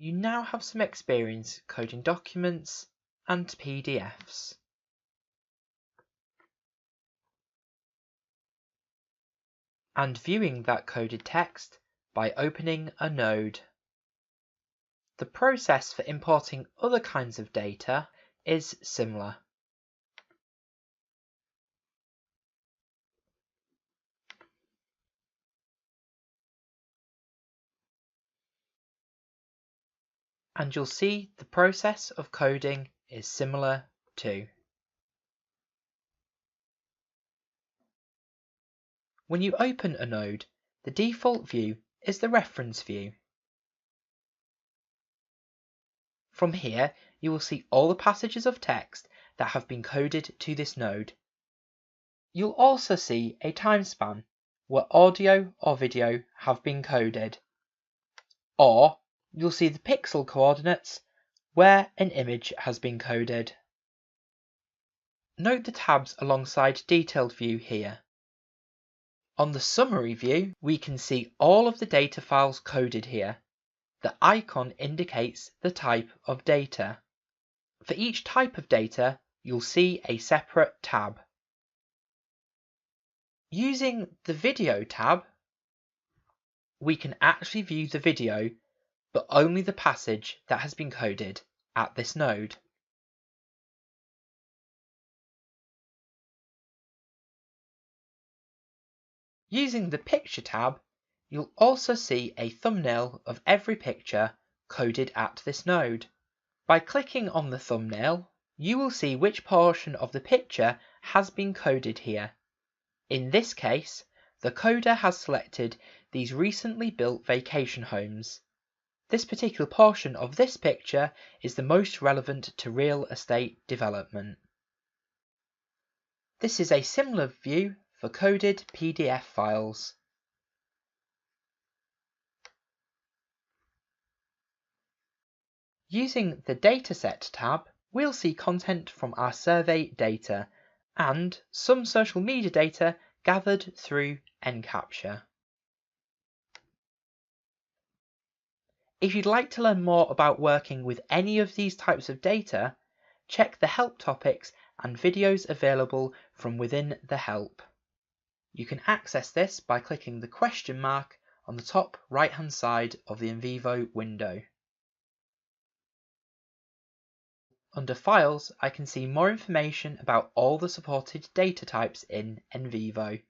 you now have some experience coding documents and PDFs. And viewing that coded text by opening a node. The process for importing other kinds of data is similar. And you'll see the process of coding is similar too. When you open a node, the default view is the reference view. From here, you will see all the passages of text that have been coded to this node. You'll also see a time span where audio or video have been coded. Or you'll see the pixel coordinates where an image has been coded. Note the tabs alongside Detailed View here. On the Summary view, we can see all of the data files coded here. The icon indicates the type of data. For each type of data, you'll see a separate tab. Using the Video tab, we can actually view the video, but only the passage that has been coded at this node. Using the Picture tab, you'll also see a thumbnail of every picture coded at this node. By clicking on the thumbnail, you will see which portion of the picture has been coded here. In this case, the coder has selected these recently built vacation homes. This particular portion of this picture is the most relevant to real estate development. This is a similar view for coded PDF files. Using the Dataset tab, we'll see content from our survey data and some social media data gathered through nCapture. If you'd like to learn more about working with any of these types of data, check the help topics and videos available from within the help. You can access this by clicking the question mark on the top right-hand side of the NVivo window. Under Files, I can see more information about all the supported data types in NVivo.